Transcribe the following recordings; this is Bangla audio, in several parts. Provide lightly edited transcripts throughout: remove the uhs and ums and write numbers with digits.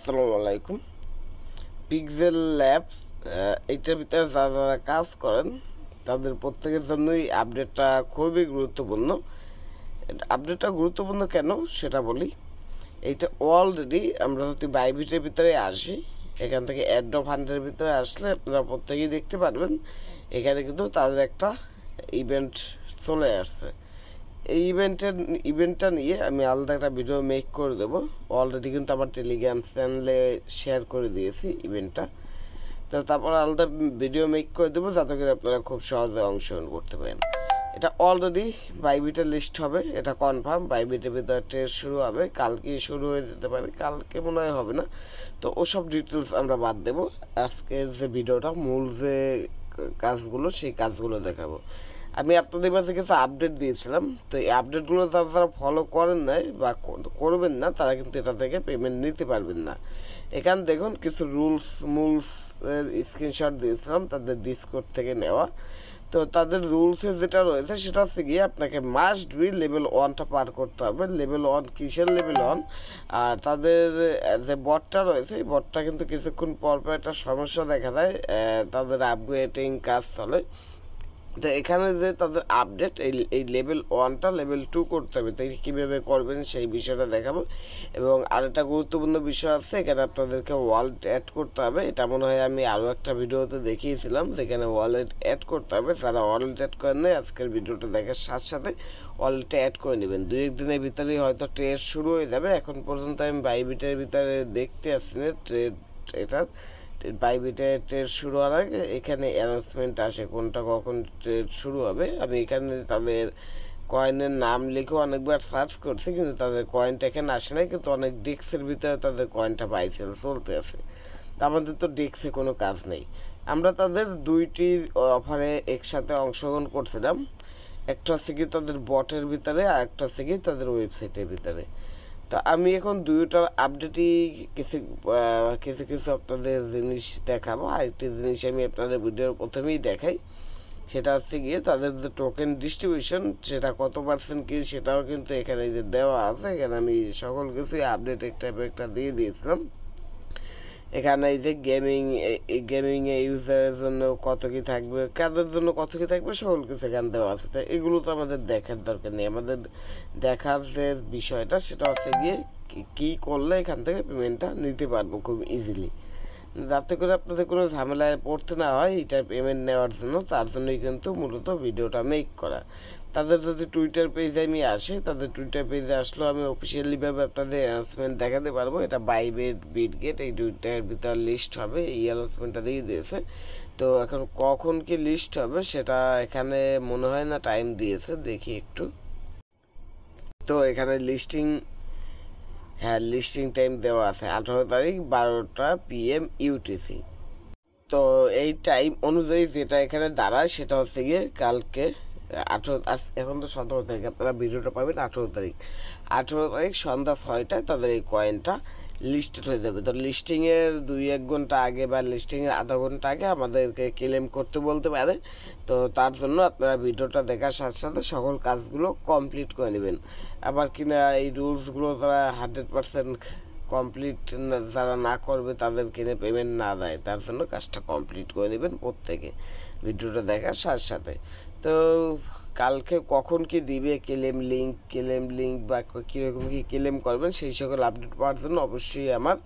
আসসালামু আলাইকুম। পিক্সেল ল্যাবস এইটার ভিতরে যারা কাজ করেন তাদের প্রত্যেকের জন্যই আপডেটটা খুবই গুরুত্বপূর্ণ। আপডেটটা গুরুত্বপূর্ণ কেন সেটা বলি। এইটা অলরেডি আমরা যদি বাইবিটের ভিতরে আসি, এখান থেকে অ্যাডব হান্ডের ভিতরে আসলে আপনারা প্রত্যেকেই দেখতে পারবেন এখানে কিন্তু তাদের একটা ইভেন্ট চলে আসছে। এই ইভেন্টটা নিয়ে আমি আলাদা একটা ভিডিও মেক করে দেবো। অলরেডি কিন্তু আমার টেলিগ্রাম চ্যানেলে শেয়ার করে দিয়েছি ইভেন্টটা। তো তারপর আলাদা ভিডিও মেক করে দেবো যাতে করে আপনারা খুব সহজে অংশগ্রহণ করতে পারেন। এটা অলরেডি বাইবিটের লিস্ট হবে, এটা কনফার্ম। বাইবিটের ভিতরে টেস্ট শুরু হবে, কালকে শুরু হয়ে যেতে পারে, কালকে মনে হয় হবে না। তো ওসব ডিটেলস আমরা বাদ দেবো। আজকের যে ভিডিওটা মূল যে কাজগুলো সেই কাজগুলো দেখাবো। আমি আপনাদের কাছে কিছু আপডেট দিয়েছিলাম, তো এই আপডেটগুলো যারা ফলো করেন নাই বা করবেন না তারা কিন্তু এটা থেকে পেমেন্ট নিতে পারবেন না। এখানে দেখুন কিছু রুলস এর স্ক্রিনশট দিয়েছিলাম তাদের ডিসকর্ড থেকে নেওয়া। তো তাদের রুলসে যেটা রয়েছে সেটা হচ্ছে গিয়ে আপনাকে মাস্ট বি লেভেল 1টা পার করতে হবে। লেভেল 1 কিসের লেভেল 1? আর তাদের যে বটটা রয়েছে এই বটটা কিন্তু কিছুক্ষণ পর পর একটা সমস্যা দেখা যায়, তাদের আপগ্রেডিং কাজ চলে। তো এখানে যে তাদের আপডেট এই লেভেল 1টা লেভেল 2 করতে হবে, তাই কীভাবে করবেন সেই বিষয়টা দেখাবো। এবং আরেকটা গুরুত্বপূর্ণ বিষয় আছে, এখানে আপনাদেরকে ওয়ালেট অ্যাড করতে হবে। এটা মনে হয় আমি আরও একটা ভিডিওতে দেখিয়েছিলাম যেখানে ওয়ালেট অ্যাড করতে হবে। যারা ওয়ালেট অ্যাড করেন নাই আজকের ভিডিওটা দেখার সাথে সাথে ওয়ালেটটা অ্যাড করে নেবেন। 2-1 দিনের ভিতরেই হয়তো টেস্ট শুরু হয়ে যাবে। এখন পর্যন্ত আমি বাইবিটের ভিতরে দেখতে আসছি না ট্রেড, এটার বাইবিটের ট্রেড শুরু হওয়ার আগে এখানে অ্যানাউন্সমেন্ট আসে কোনটা কখন ট্রেড শুরু হবে। আমি এখানে তাদের কয়েনের নাম লিখে অনেকবার সার্চ করছি কিন্তু তাদের কয়েনটা এখানে আসে নাই, কিন্তু অনেক ডেস্কের ভিতরে তাদের কয়েনটা বাইসেল চলতে আছে। তা আমাদের তো ডেস্কে কোনো কাজ নেই। আমরা তাদের দুইটি অফারে একসাথে অংশগ্রহণ করছিলাম। একটা হচ্ছে কি তাদের বটের ভিতরে আর একটা হচ্ছে কি তাদের ওয়েবসাইটের ভিতরে। তা আমি এখন দুইটার আপডেটই কিছু কিছু কিছু আপনাদের জিনিস দেখাবো। আরেকটি জিনিস আমি আপনাদের ভিডিওর প্রথমেই দেখাই, সেটা হচ্ছে গিয়ে তাদের যে টোকেন ডিস্ট্রিবিউশন সেটা কত পার্সেন্ট কি সেটাও কিন্তু এখানে যে দেওয়া আছে। এখানে আমি সকল কিছুই আপডেট একটা দিয়ে দিয়েছিলাম। এখানে এই যে গেমিং ইউজারের জন্য কত কি থাকবে, কাদের জন্য কত কি থাকবে সকল কিছু এখানে দেওয়া আছে। তাই এগুলো তো আমাদের দেখার দরকার নেই। আমাদের দেখার যে বিষয়টা সেটা হচ্ছে গিয়ে কী করলে এখান থেকে পেমেন্টটা নিতে পারবো খুব ইজিলি, যাতে করে আপনাদের কোনো ঝামেলায় পড়তে না হয় এটা পেমেন্ট নেওয়ার জন্য। তার জন্যই কিন্তু মূলত ভিডিওটা মেক করা। তাদের যদি টুইটার পেজে আমি আসি, তাদের টুইটার পেজে আসলেও আমি অফিসিয়ালিভাবে আপনাদের অ্যানাউন্সমেন্ট দেখাতে পারবো। এটা বিটগেট এই টুইটারের ভিতর লিস্ট হবে, এই অ্যানাউন্সমেন্টটা দিয়ে দিয়েছে। তো এখন কখন কি লিস্ট হবে সেটা এখানে মনে হয় না টাইম দিয়েছে, দেখি একটু। তো এখানে লিস্টিং টাইম দেওয়া আছে 18 তারিখ 12টা PM UTC। তো এই টাইম অনুযায়ী যেটা এখানে দাঁড়ায় সেটা হচ্ছে গিয়ে কালকে 18, এখন তো 17 তারিখ, আপনারা ভিডিওটা পাবেন 18 তারিখ সন্ধ্যা 6টায় তাদের এই কয়েনটা লিস্টেড হয়ে যাবে। তো লিস্টিংয়ের 2-1 ঘন্টা আগে বা লিস্টিংয়ের আধা ঘন্টা আগে আমাদেরকে ক্লেম করতে বলতে পারে। তো তার জন্য আপনারা ভিডিওটা দেখার সাথে সাথে সকল কাজগুলো কমপ্লিট করে নেবেন। আবার কিনা এই রুলসগুলো তারা 100% কমপ্লিট যারা না করবে তাদের কিনে পেমেন্ট না দেয়, তার জন্য কাজটা কমপ্লিট করে দেবেন প্রত্যেকে ভিডিওটা দেখার সাথে সাথে। তো কালকে কখন কি দিবে ক্লেম লিঙ্ক বা কীরকম কী ক্লেম করবেন সেই সকল আপডেট পাওয়ার জন্য অবশ্যই আমার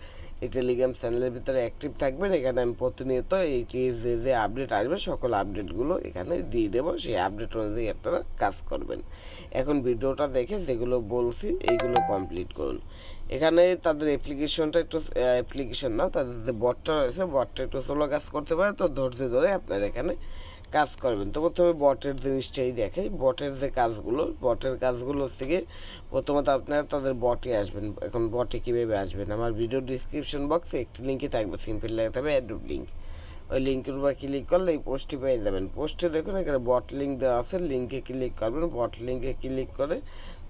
এই টেলিগ্রাম চ্যানেলের ভিতরে অ্যাক্টিভ থাকবেন। এখানে আমি প্রতিনিয়ত এইটি যে আপডেট আসবে সকল আপডেটগুলো এখানে দিয়ে দেবো, সেই আপডেট অনুযায়ী আপনারা কাজ করবেন। এখন ভিডিওটা দেখে যেগুলো বলছি এইগুলো কমপ্লিট করুন। এখানে তাদের অ্যাপ্লিকেশন না, তাদের যে বটটা রয়েছে বটটা একটু স্লো কাজ করতে পারে, তো ধৈর্য ধরে আপনারা এখানে কাজ করবেন। তো প্রথমে বটের জিনিসটাই দেখাই। বটের কাজগুলো হচ্ছে গিয়ে প্রথমত আপনারা তাদের বটে আসবেন। এখন বটে কীভাবে আসবেন, আমার ভিডিও ডিসক্রিপশন বক্সে একটি লিঙ্কই থাকবে, সিম্পল লাগাতে হবে অ্যাডোব লিঙ্ক। ওই লিঙ্কের উপর ক্লিক করলে এই পোস্টটি পেয়ে যাবেন। পোস্টে দেখুন এখানে বট লিঙ্ক দেওয়া আছে, লিঙ্কে ক্লিক করবেন। বট লিঙ্কে ক্লিক করে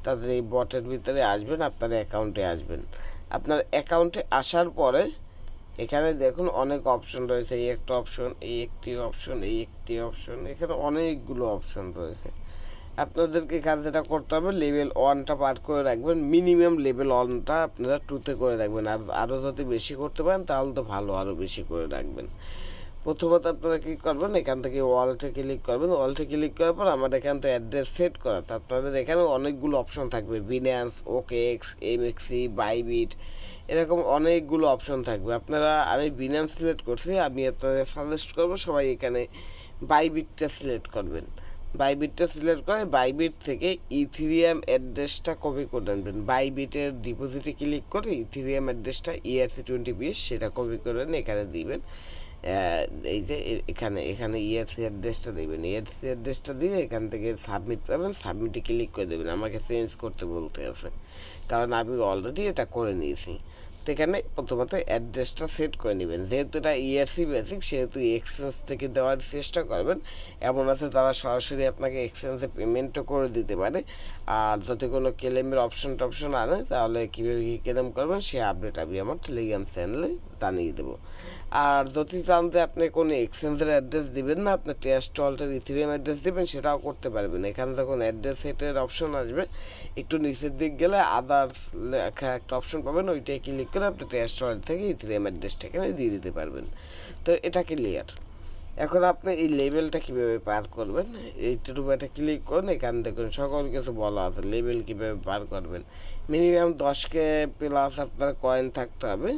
তাদের এই বটের ভিতরে আসবেন, আপনার অ্যাকাউন্টে আসবেন। আপনার অ্যাকাউন্টে আসার পরে এখানে দেখুন অনেক অপশন রয়েছে, এই একটি অপশন, এখানে অনেকগুলো অপশন রয়েছে। আপনাদেরকে এখানে যেটা করতে হবে লেভেল 1টা পার করে রাখবেন, মিনিমাম লেভেল 1টা আপনারা 2তে করে রাখবেন, আর আরও যদি বেশি করতে পারেন তাহলে তো ভালো, আরও বেশি করে রাখবেন। প্রথমত আপনারা কী করবেন, এখান থেকে ওয়ালেটে ক্লিক করবেন। ওয়ালেটে ক্লিক করার পর আমার এখান থেকে অ্যাড্রেস সেট করা, তো আপনাদের এখানে অনেকগুলো অপশন থাকবে, বিন্যান্স, ওকেএক্স, এমএক্সি, বাইবিট, এরকম অনেকগুলো অপশন থাকবে। আমি বিন্যান্স সিলেক্ট করছি, আমি আপনাদের সাজেস্ট করবো সবাই এখানে বাইবিটটা সিলেক্ট করবেন। বাইবিটটা সিলেক্ট করে বাইবিট থেকে ইথিরিয়াম অ্যাড্রেসটা কপি করে আনবেন। বাইবিটের ডিপোজিটে ক্লিক করে ইথিরিয়াম অ্যাড্রেসটা ERC20 সেটা কপি করে এখানে দিবেন। এই যে এখানে ERC অ্যাড্রেসটা দেবেন, ERC অ্যাড্রেসটা দিয়ে এখান থেকে সাবমিট পাবেন, সাবমিটে ক্লিক করে দেবেন। আমাকে চেঞ্জ করতে বলতে আছে, কারণ আমি অলরেডি এটা করে নিয়েছি। তো এখানে প্রথমত অ্যাড্রেসটা সেট করে নেবেন, যেহেতু এটা ERC বেসিক সেহেতু এক্সচেঞ্জ থেকে দেওয়ার চেষ্টা করবেন। এমন আছে তারা সরাসরি আপনাকে এক্সচেঞ্জে পেমেন্টও করে দিতে পারে, আর যদি কোনো ক্লেমের অপশন আনে তাহলে কীভাবে কী ক্লেম করবেন সে আপডেট আমি আমার টেলিগ্রাম চ্যানেলে জানিয়ে দেবো। আর যদি চান যে আপনি কোনো এক্সচেঞ্জের অ্যাড্রেস দিবেন না, আপনি ট্রাস্ট ওয়ালেটের ইথিরিয়াম অ্যাড্রেস দেবেন, সেটাও করতে পারবেন। এখানে যখন অ্যাড্রেস সেটের অপশন আসবে একটু নিচের দিক গেলে আদার্স লেখা একটা অপশন পাবেন, ওইটাই ক্লিক করে আপনি ট্রাস্ট ওয়ালেট থেকে ইথিরিয়াম অ্যাড্রেসটা এখানে দিয়ে দিতে পারবেন। তো এটা ক্লিয়ার। এখন আপনি এই লেভেলটা কীভাবে পার করবেন, এইটার উপর একটা ক্লিক করুন। এখান দেখুন সকল কিছু বলা আছে, লেভেল কীভাবে পার করবেন। মিনিমাম 10K প্লাস আপনার কয়েন থাকতে হবে,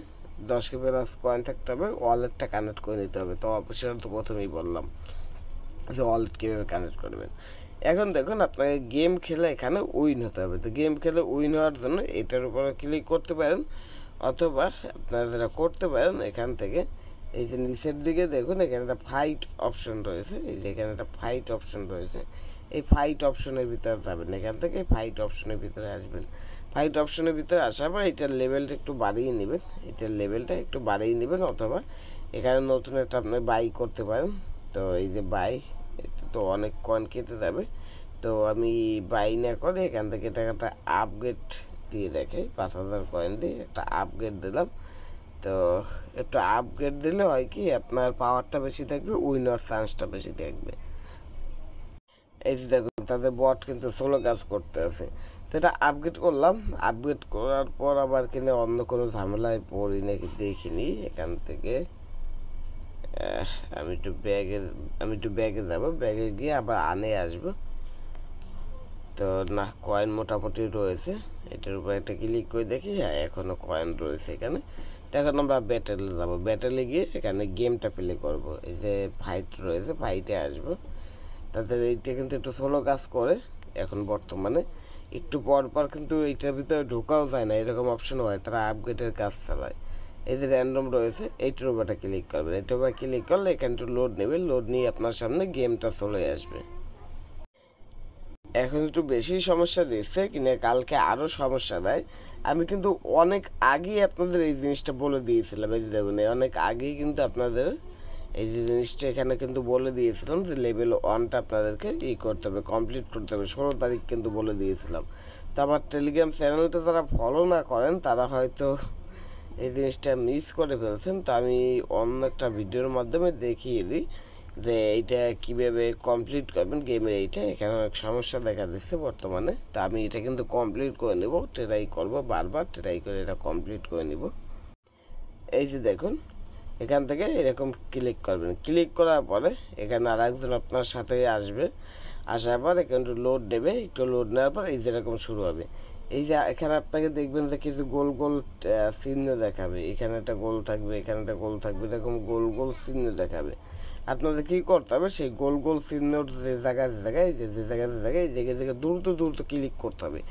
10K প্লাস কয়েন থাকতে হবে, ওয়ালেটটা কানেক্ট করে নিতে হবে। তো সেটা তো প্রথমেই বললাম যে ওয়ালেট কীভাবে কানেক্ট করবেন। এখন দেখুন আপনাকে গেম খেলে এখানে উইন হতে হবে। তো গেম খেলে উইন হওয়ার জন্য এটার উপরে ক্লিক করতে পারেন, অথবা আপনারা যারা করতে পারেন এখান থেকে এই যে নিচের দিকে দেখুন এখানে একটা ফাইট অপশন রয়েছে, এই যে এখানে একটা ফাইট অপশন রয়েছে, এই ফাইট অপশনের ভিতরে যাবেন। এখান থেকে ফাইট অপশনের ভিতরে আসবেন। ফাইট অপশনের ভিতরে আসার পর এটার লেভেলটা একটু বাড়িয়ে নেবেন, অথবা এখানে নতুন একটা আপনি বাই করতে পারেন। তো এই যে বাই, তো অনেক কয়েন কেটে যাবে, তো আমি বাই না করে এখান থেকে এটা একটা আপগ্রেড দিয়ে দেখে 5000 কয়েন দিয়ে একটা আপগ্রেড দিলাম। তো একটু আপগ্রেড দিলে হয় কি আপনার পাওয়ারটা বেশি থাকবে, উইনার চান্সটা বেশি থাকবে। এই যে দেখুন তাদের বট কিন্তু সোলো কাজ করতে আছে। তো এটা আপগ্রেড করলাম, আপগ্রেড করার পর আবার কিনে অন্য কোনো ঝামেলায় পড়ি নাকি দেখিনি। এখান থেকে আমি একটু ব্যাগে যাব, ব্যাগে গিয়ে আবার আনে আসবো। তো না, কয়েন মোটামুটি রয়েছে, এটার উপর একটা ক্লিক করে দেখি, হ্যাঁ এখনও কয়েন রয়েছে এখানে। তো এখন আমরা ব্যাটেলে যাবো, ব্যাটেলে গিয়ে এখানে গেমটা প্লে করব। এই যে ফাইট রয়েছে, ফাইটে আসবো। তাদের এইটা কিন্তু একটু স্লো কাজ করে এখন বর্তমানে, একটু পর পর কিন্তু এইটার ভিতরে ঢোকাও যায় না, এরকম অপশন হয়, তারা আপগ্রেডের কাজ চালায়। এই যে র্যান্ডম রয়েছে এইটার উপর ক্লিক করবেন, এইটার উপর ক্লিক করলে এখানে একটু লোড নেবে, লোড নিয়ে আপনার সামনে গেমটা চলে আসবে। এখন একটু বেশি সমস্যা দিচ্ছে কিনা, কালকে আরও সমস্যা দেয়। আমি কিন্তু অনেক আগেই আপনাদের এই জিনিসটা বলে দিয়েছিলাম, এই যে দেখুন অনেক আগেই কিন্তু আপনাদের এই যে জিনিসটা এখানে কিন্তু বলে দিয়েছিলাম যে লেভেল 1টা আপনাদেরকে করতে হবে, কমপ্লিট করতে হবে, 16 তারিখ কিন্তু বলে দিয়েছিলাম। তো আমার টেলিগ্রাম চ্যানেলটা যারা ফলো না করেন তারা হয়তো এই জিনিসটা মিস করে ফেলছেন। তো আমি অন্য একটা ভিডিওর মাধ্যমে দেখিয়ে দিই যে এইটা কীভাবে কমপ্লিট করবেন গেমের। এখানে অনেক সমস্যা দেখা দিচ্ছে বর্তমানে, তো আমি এটা কিন্তু কমপ্লিট করে নেব, ট্রাই করব, বারবার ট্রাই করে এটা কমপ্লিট করে নেব। এই যে দেখুন এখান থেকে এরকম ক্লিক করবেন, ক্লিক করার পরে এখানে আর একজন আপনার সাথে আসবে, আসার পর এখানে একটু লোড নেবে, একটু লোড নেওয়ার পর এই যেরকম শুরু হবে। এই যে এখানে আপনাকে দেখবেন যে কিছু গোল গোল চিহ্ন দেখাবে, এখানে একটা গোল থাকবে, এখানে একটা গোল থাকবে, এরকম গোল গোল চিহ্ন দেখাবে। আপনাদের কী করতে হবে, সেই গোল গোল চিহ্নর যে জায়গায় এই জায়গায় দ্রুত ক্লিক করতে হবে।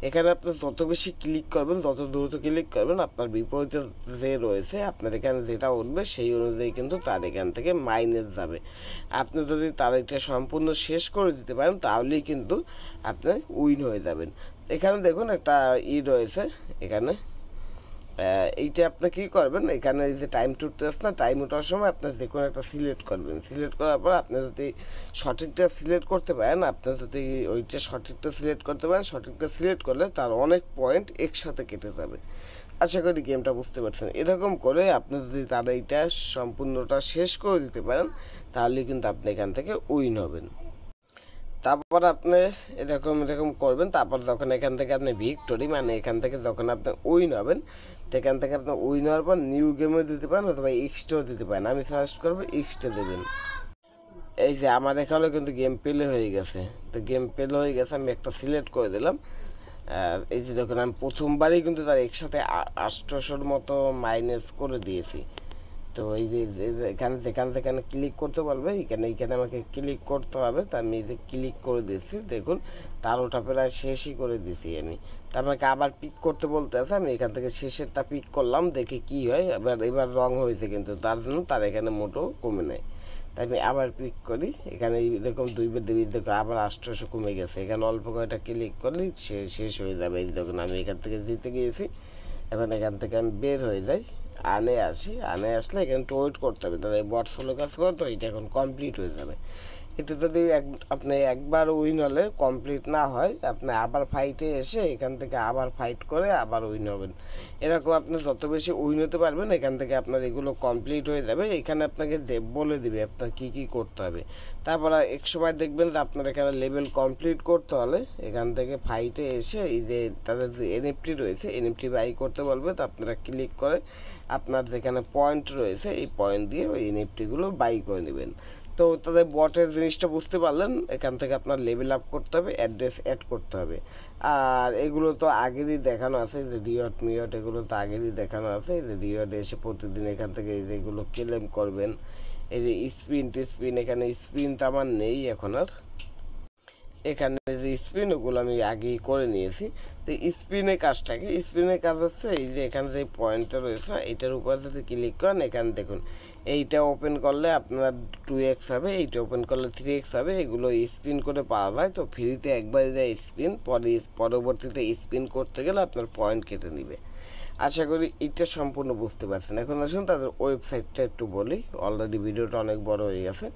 এখানে আপনি যত বেশি ক্লিক করবেন, যত দ্রুত ক্লিক করবেন, আপনার বিপরীতে যে রয়েছে আপনার এখানে যেটা উঠবে সেই অনুযায়ী কিন্তু তার এখান থেকে মাইনাস যাবে। আপনি যদি তার এটা সম্পূর্ণ শেষ করে দিতে পারেন তাহলেই কিন্তু আপনি উইন হয়ে যাবেন। এখানে দেখুন একটা রয়েছে, এখানে এইটা আপনি কী করবেন, এখানে এই যে টাইম টু টেস্ট না, টাইম ওঠার সময় আপনি যে কোনো একটা সিলেক্ট করবেন, সিলেক্ট করার পর আপনি যদি সঠিকটা সিলেক্ট করতে পারেন, আপনি যদি ওইটা সঠিকটা সিলেক্ট করতে পারেন, সঠিকটা সিলেক্ট করলে তার অনেক পয়েন্ট একসাথে কেটে যাবে। আশা করি গেমটা বুঝতে পারছেন। এরকম করে আপনি যদি তার এইটা সম্পূর্ণটা শেষ করে দিতে পারেন তাহলে কিন্তু আপনি এখান থেকে উইন হবেন। তারপর আপনি এরকম এরকম করবেন। তারপর যখন এখান থেকে আপনি ভিক্টোরি মানে এখান থেকে যখন আপনি উইন হবেন, তো এখান থেকে আপনি উইন হওয়ার পর নিউ গেমও দিতে পারেন অথবা এক্সট্রাও দিতে পারেন। আমি সাজেস্ট করবো এক্সট্রা দেবেন। এই যে আমার এখানেও কিন্তু গেম প্লে হয়ে গেছে, তো গেম প্লে হয়ে গেছে, আমি একটা সিলেক্ট করে দিলাম। এই যে দেখুন আমি প্রথমবারই কিন্তু তার একসাথে 800-র মতো মাইনাস করে দিয়েছি। তো এই যে এখানে যেখানে ক্লিক করতে বলবে এইখানে আমাকে ক্লিক করতে হবে। তো আমি এই যে ক্লিক করে দিচ্ছি, দেখুন তার ওটা প্রায় শেষই করে দিছি আমি। তা আমাকে আবার পিক করতে বলতে আছে, আমি এখান থেকে শেষেরটা পিক করলাম, দেখি কি হয়। এবার রং হয়েছে কিন্তু তার জন্য তার এখানে মোটেও কমে নেয়। তাই আমি আবার পিক করি, এখানে এরকম 2 বার দেবী দেখো আবার 800 কমে গেছে। এখানে অল্প কয়েকটা ক্লিক করলেই শেষ হয়ে যাবে। এই দেখুন আমি এখান থেকে জিতে গিয়েছি। এখন এখান থেকে আমি বের হয়ে যাই, আনে আসলে এখানে একটু ওয়েট করতে হবে, তাহলে বট ফলো কাজ করে, তো এটা এখন কমপ্লিট হয়ে যাবে। এটা যদি আপনি একবার উইন হলে কমপ্লিট না হয়, আপনি আবার ফাইটে এসে এখান থেকে আবার ফাইট করে আবার উইন হবেন। এরকম আপনি যত বেশি উইন হতে পারবেন এখান থেকে আপনার এগুলো কমপ্লিট হয়ে যাবে। এখানে আপনাকে বলে দিবে আপনার কী কী করতে হবে। তারপর এক সময় দেখবেন যে আপনার এখানে লেভেল কমপ্লিট করতে হলে এখান থেকে ফাইটে এসে এই যে তাদের যে এনএফটি রয়েছে এনএফটি বাই করতে বলবে, তো আপনারা ক্লিক করে আপনার যেখানে পয়েন্ট রয়েছে এই পয়েন্ট দিয়ে ওই এনএফটিগুলো বাই করে নেবেন। তো তাদের বটের জিনিসটা বুঝতে পারলেন। এখান থেকে আপনার লেভেল আপ করতে হবে, অ্যাড্রেস অ্যাড করতে হবে। আর এগুলো তো আগেরই দেখানো আছে, যে রিওয়ার্ড মিওয়ার্ড এগুলো তো আগেরই দেখানো আছে। এই যে রিওয়ার্ডে এসে প্রতিদিন এখান থেকে এই যে এগুলো ক্লেম করবেন। এই যে স্পিন এখানে স্পিন তো আমার নেই এখন আর। এখানে যে স্পিন ওগুলো আমি আগেই করে নিয়েছি। তো স্পিনের কাজটাকে স্পিনের কাজ হচ্ছে এই যে এখানে যে পয়েন্টটা রয়েছে না এইটার উপর যদি ক্লিক করেন, এখানে দেখুন এইটা ওপেন করলে আপনার 2x হবে, এইটা ওপেন করলে 3x হবে। এগুলো স্পিন করে পাওয়া যায়। তো ফ্রিতে একবার যায় স্পিন, পরবর্তীতে স্পিন করতে গেলে আপনার পয়েন্ট কেটে নেবে। আশা করি এটা সম্পূর্ণ বুঝতে পারছেন। এখন আসুন তাদের ওয়েবসাইটটা একটু বলি, অলরেডি ভিডিওটা অনেক বড় হয়ে গেছে।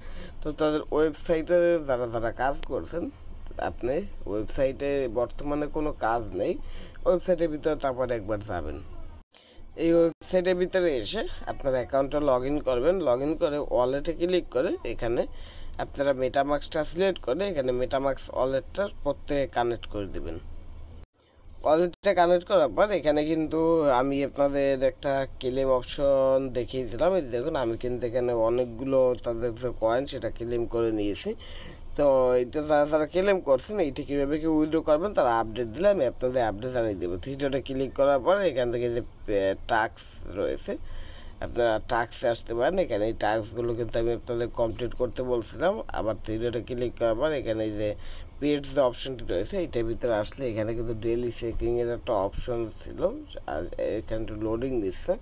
তো তাদের ওয়েবসাইটে যারা কাজ করছেন, আপনি ওয়েবসাইটে বর্তমানে কোনো কাজ নেই, ওয়েবসাইটের ভিতরে তারপর একবার যাবেন। এই ওয়েবসাইটের ভিতরে এসে আপনার অ্যাকাউন্টটা লগ ইন করবেন। লগ ইন করে ওয়ালেটে ক্লিক করে এখানে আপনারা মেটামাক্সটা সিলেক্ট করে এখানে মেটামাক্স ওয়ালেটটা প্রত্যেকে কানেক্ট করে দেবেন। ওয়ালেটটা কানেক্ট করার পর এখানে কিন্তু আমি আপনাদের একটা ক্লেম অপশন দেখিয়েছিলাম। এই দেখুন আমি কিন্তু এখানে অনেকগুলো তাদের যে কয়েন সেটা ক্লেম করে নিয়েছি। তো এটা যারা ক্লেম করছেন এইটা কীভাবে কি উইথড্র করবেন তারা আপডেট দিলে আমি আপনাদের আপডেট জানিয়ে দেবো। থ্রিডটে ক্লিক করার পরে এখান থেকে যে টাস্ক রয়েছে আপনারা টাস্কে আসতে পারেন। এখানে এই টাস্কগুলো কিন্তু আমি আপনাদের কমপ্লিট করতে বলছিলাম। আবার থ্রিডটে ক্লিক করার পর এখানে যে পেডস যে অপশনটি রয়েছে এইটার ভিতরে আসলে এখানে কিন্তু ডেইলি চেকিংয়ের একটা অপশন ছিল, আর এখানে একটু লোডিং দিচ্ছে।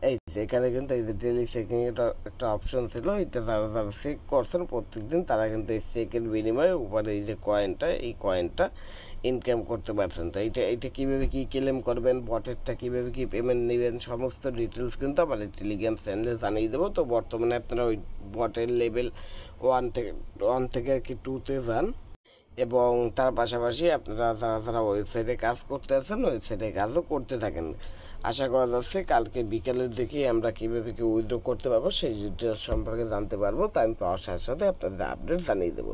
এই যে এখানে কিন্তু এই যে ডেইলি চেকিং এটা একটা অপশন ছিল, এটা যারা চেক করছেন প্রত্যেকদিন তারা কিন্তু এই চেকের বিনিময়ে উপরে এই যে কয়েনটা এই কয়েনটা ইনকাম করতে পারছেন। তো এইটা কীভাবে কী ক্লেম করবেন, বটেরটা কীভাবে কী পেমেন্ট নেবেন সমস্ত ডিটেলস কিন্তু আমার এই টেলিগ্রাম চ্যানেলে জানিয়ে দেবো। তো বর্তমানে আপনারা ওই বটের লেভেল 1 থেকে আর কি 2-তে যান, এবং তার পাশাপাশি আপনারা যারা ওয়েবসাইটে কাজ করতে আছেন ওয়েবসাইটে কাজও করতে থাকেন। আশা করা যাচ্ছে কালকে বিকেলের দিকে আমরা কীভাবে কি উইথড্র করতে পারবো সেই ডিটেলস সম্পর্কে জানতে পারবো। তাই আমি পাওয়ার সাথে সাথে আপনাদের আপডেট জানিয়ে দেবো।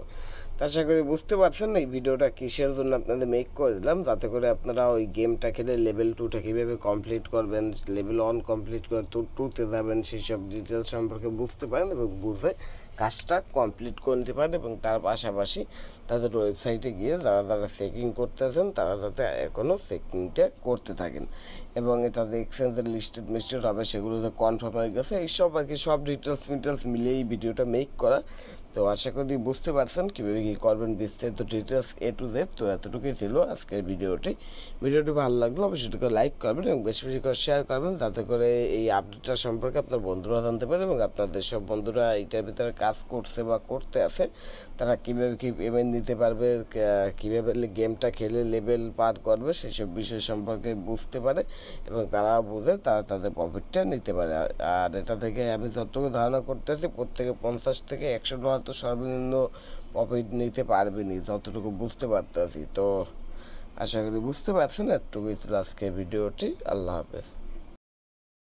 তো আশা করি বুঝতে পারছেন এই ভিডিওটা কিসের জন্য আপনাদের মেক করে দিলাম, যাতে করে আপনারা ওই গেমটা খেলে লেভেল 2টা কীভাবে কমপ্লিট করবেন, লেভেল 1 কমপ্লিট করে 2তে যাবেন সেই সব ডিটেলস সম্পর্কে বুঝতে পারেন এবং বুঝে কাজটা কমপ্লিট করে নিতে পারেন। এবং তার পাশাপাশি তাদের ওয়েবসাইটে গিয়ে যারা চেকিং করতেছেন তারা যাতে এখনও চেকিংটা করতে থাকেন, এবং এটা যে এক্সচেঞ্জের লিস্টেড হবে সেগুলো যে কনফার্ম হয়ে গেছে এইসব আর কি সব ডিটেলস মিলিয়ে এই ভিডিওটা মেক করা। তো আশা করি বুঝতে পারছেন কীভাবে কী করবেন বিস্তারিত ডিটেলস A to Z। তো এতটুকুই ছিল আজকের ভিডিওটি ভালো লাগলো অবশ্যই এটাকে লাইক করবেন এবং বেশি বেশি করে শেয়ার করবেন, যাতে করে এই আপডেটটা সম্পর্কে আপনার বন্ধুরা জানতে পারে এবং আপনাদের সব বন্ধুরা এইটার ভিতরে কাজ করছে বা করতে আছে তারা কীভাবে কী পেমেন্ট নিতে পারবে, কীভাবে গেমটা খেলে লেভেল পার করবে সেই সব বিষয় সম্পর্কে বুঝতে পারে এবং তারা বুঝে তারা তাদের প্রফিটটা নিতে পারে। আর এটা থেকে আমি যতটুকু ধারণা করতেছি প্রত্যেকে $50 থেকে $100 তো সর্বনিম্ন প্রফিট নিতে পারবেনি যতটুকু বুঝতে পারতেছি। তো আশা করি বুঝতে পারছেন। এতটুকুই ছিল আজকের ভিডিওটি। আল্লাহ হাফেজ।